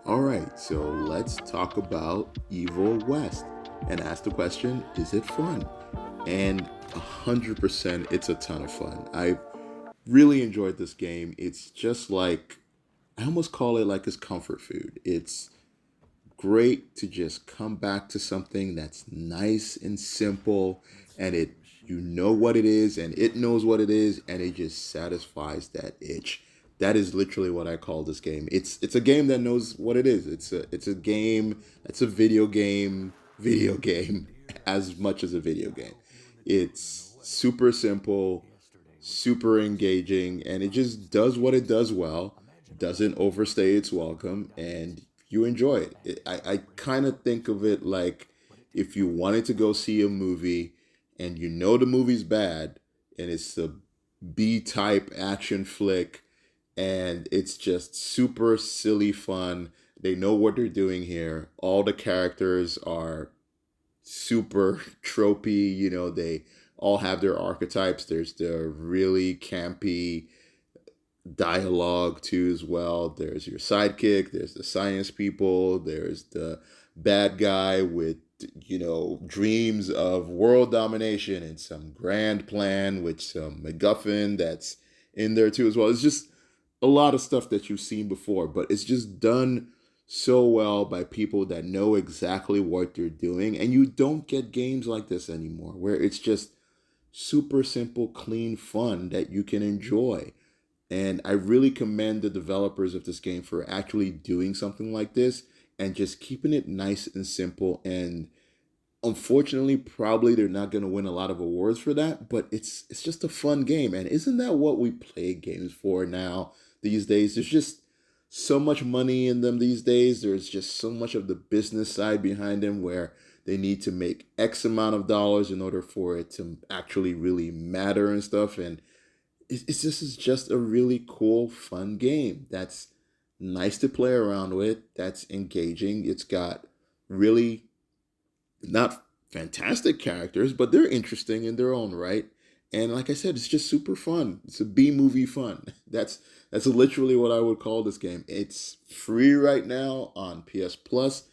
All right, so let's talk about Evil West and ask the question, is it fun? And 100% it's a ton of fun. I really enjoyed this game. It's just like, I almost call it like his comfort food. It's great to just come back to something that's nice and simple, and you know what it is and it knows what it is, and it just satisfies that itch. That is literally what I call this game. It's a game that knows what it is. It's a game. It's a video game as much as a video game. It's super simple, super engaging, and it just does what it does well, doesn't overstay its welcome, and you enjoy I kind of think of it like if you wanted to go see a movie and you know the movie's bad and it's a B type action flick and it's just super silly fun. They know what they're doing here. All the characters are super tropey. They all have their archetypes. There's the really campy dialogue too as well. There's your sidekick, there's the science people, there's the bad guy with dreams of world domination and some grand plan with some MacGuffin that's in there too as well. It's just a lot of stuff that you've seen before, but it's just done so well by people that know exactly what they're doing. And you don't get games like this anymore, where it's just super simple, clean fun that you can enjoy. And I really commend the developers of this game for actually doing something like this and just keeping it nice and simple. And unfortunately, probably they're not going to win a lot of awards for that, but it's just a fun game. And isn't that what we play games for now these days? There's just so much money in them these days. There's just so much of the business side behind them where they need to make X amount of dollars in order for it to actually really matter and stuff. And it's this is just a really cool, fun game that's nice to play around with. That's engaging. It's got really not fantastic characters, but they're interesting in their own right. And like I said, it's just super fun. It's a B movie fun. That's literally what I would call this game. It's free right now on PS Plus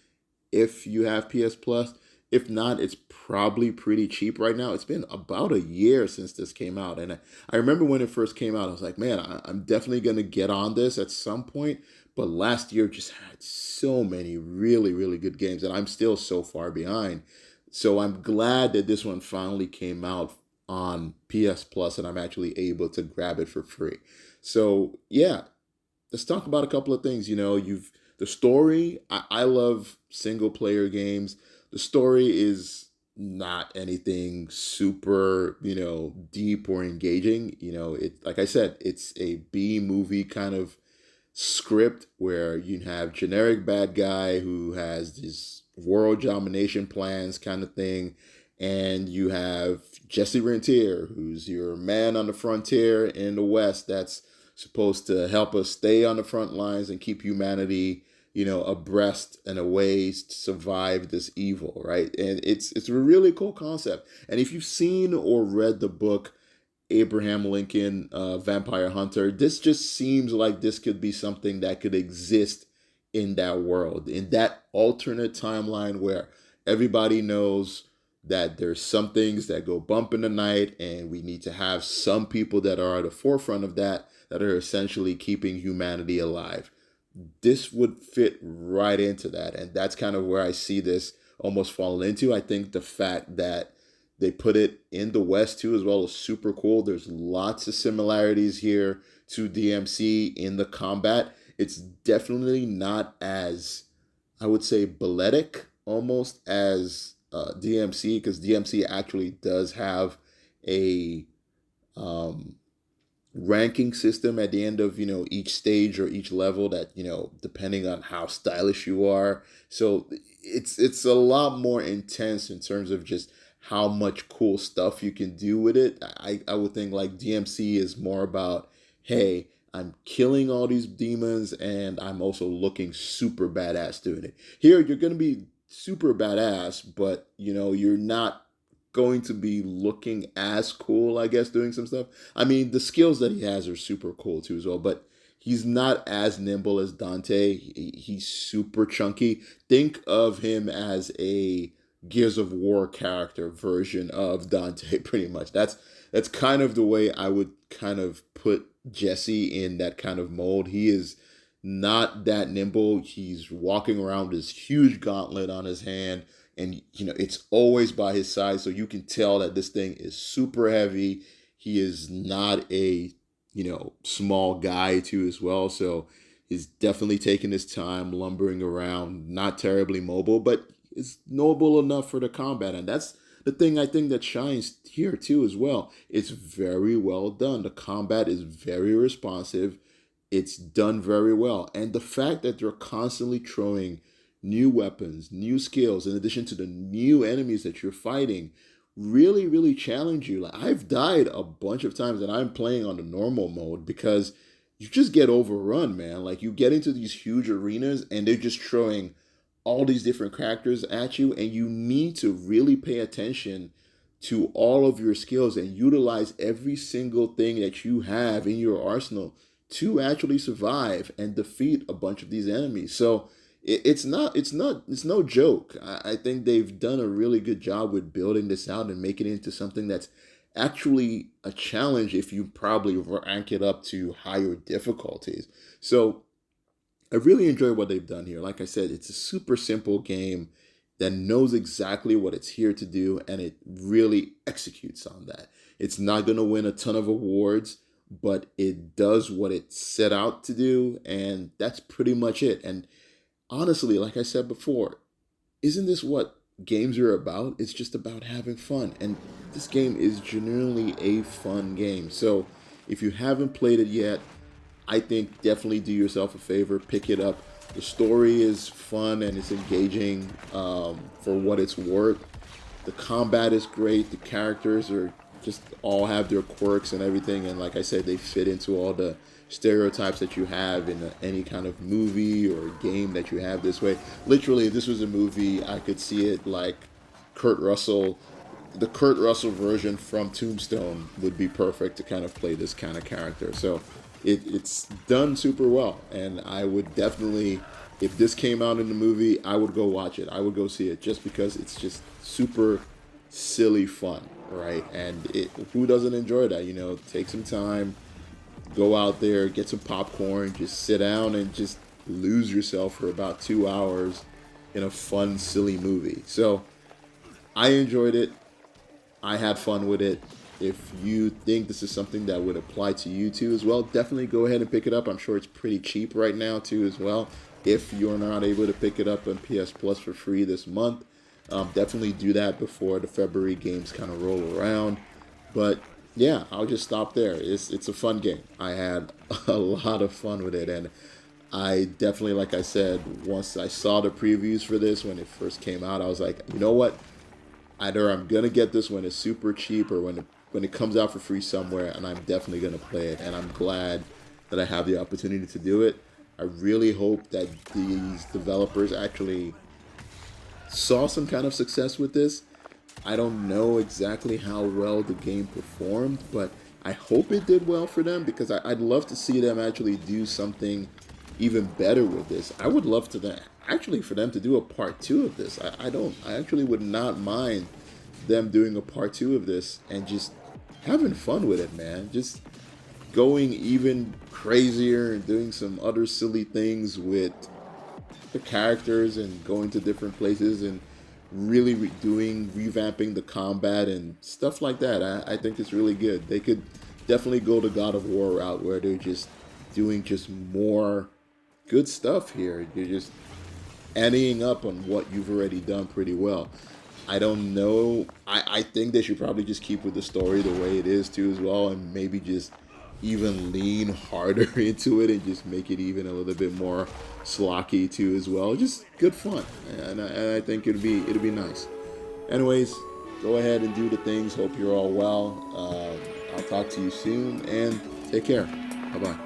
if you have PS Plus. If not, it's probably pretty cheap right now. It's been about a year since this came out. And I remember when it first came out, I was like, man, I'm definitely going to get on this at some point. But last year just had so many really, really good games, and I'm still so far behind. So I'm glad that this one finally came out on PS Plus and I'm actually able to grab it for free. So yeah, let's talk about a couple of things. You've the story. I love single player games. The story is not anything super, deep or engaging. It like I said, it's a B movie kind of script where you have generic bad guy who has these world domination plans kind of thing, and you have Jesse Rentier, who's your man on the frontier in the West that's supposed to help us stay on the front lines and keep humanity, abreast and a ways to survive this evil, right? And it's a really cool concept. And if you've seen or read the book Abraham Lincoln, Vampire Hunter, this just seems like this could be something that could exist in that world, in that alternate timeline where everybody knows that there's some things that go bump in the night, and we need to have some people that are at the forefront of that are essentially keeping humanity alive. This would fit right into that. And that's kind of where I see this almost falling into. I think the fact that they put it in the West too, as well, is super cool. There's lots of similarities here to DMC in the combat. It's definitely not as, I would say, balletic almost as DMC, because DMC actually does have a um, ranking system at the end of each stage or each level that depending on how stylish you are. So it's a lot more intense in terms of just how much cool stuff you can do with it. I would think like DMC is more about, hey, I'm killing all these demons and I'm also looking super badass doing it. Here you're going to be super badass, but you're not going to be looking as cool, I guess, doing some stuff. I mean, the skills that he has are super cool too as well, but he's not as nimble as Dante. He's super chunky. Think of him as a Gears of War character version of Dante, pretty much. That's kind of the way I would kind of put Jesse in that kind of mold. He is not that nimble. He's walking around with this huge gauntlet on his hand, and it's always by his side, so you can tell that this thing is super heavy. He is not a small guy too as well, so he's definitely taking his time lumbering around, not terribly mobile, but is noble enough for the combat. And that's the thing I think that shines here too as well. It's very well done. The combat is very responsive. It's done very well. And the fact that they're constantly throwing new weapons, new skills, in addition to the new enemies that you're fighting, really, really challenge you. Like, I've died a bunch of times, and I'm playing on the normal mode because you just get overrun, man. Like, you get into these huge arenas and they're just throwing all these different characters at you, and you need to really pay attention to all of your skills and utilize every single thing that you have in your arsenal to actually survive and defeat a bunch of these enemies. So it's no joke. I think they've done a really good job with building this out and making it into something that's actually a challenge if you probably rank it up to higher difficulties. So I really enjoy what they've done here. Like I said, it's a super simple game that knows exactly what it's here to do, and it really executes on that. It's not going to win a ton of awards, but it does what it set out to do, and that's pretty much it. And honestly, like I said before, isn't this what games are about? It's just about having fun, and this game is genuinely a fun game. So if you haven't played it yet, I think definitely do yourself a favor, pick it up. The story is fun and it's engaging for what it's worth. The combat is great. The characters are just all have their quirks and everything. And like I said, they fit into all the stereotypes that you have in any kind of movie or game that you have this way. Literally, if this was a movie, I could see it like Kurt Russell. The Kurt Russell version from Tombstone would be perfect to kind of play this kind of character. So it's done super well, and I would definitely, if this came out in the movie, I would go watch it. I would go see it just because it's just super silly fun, right? And who doesn't enjoy that? Take some time, go out there, get some popcorn, just sit down and just lose yourself for about 2 hours in a fun, silly movie. So I enjoyed it. I had fun with it. If you think this is something that would apply to you too as well, definitely go ahead and pick it up. I'm sure it's pretty cheap right now too as well. If you're not able to pick it up on PS Plus for free this month, definitely do that before the February games kind of roll around. But yeah, I'll just stop there. It's a fun game. I had a lot of fun with it, and I definitely, like I said, once I saw the previews for this when it first came out, I was like, you know what? Either I'm gonna get this when it's super cheap or when it comes out for free somewhere, and I'm definitely gonna play it. And I'm glad that I have the opportunity to do it. I really hope that these developers actually saw some kind of success with this. I don't know exactly how well the game performed, but I hope it did well for them, because I'd love to see them actually do something even better with this. I would love to actually for them to do a part 2 of this. I actually would not mind them doing a part 2 of this and just having fun with it, man. Just going even crazier and doing some other silly things with the characters and going to different places and really revamping the combat and stuff like that. I think it's really good. They could definitely go the God of War route where they're just doing just more good stuff here. You're just adding up on what you've already done pretty well. I don't know. I think they should probably just keep with the story the way it is too as well, and maybe just even lean harder into it and just make it even a little bit more slocky too as well. Just good fun, and I think it'd be nice. Anyways, go ahead and do the things. Hope you're all well. I'll talk to you soon, and take care. Bye bye.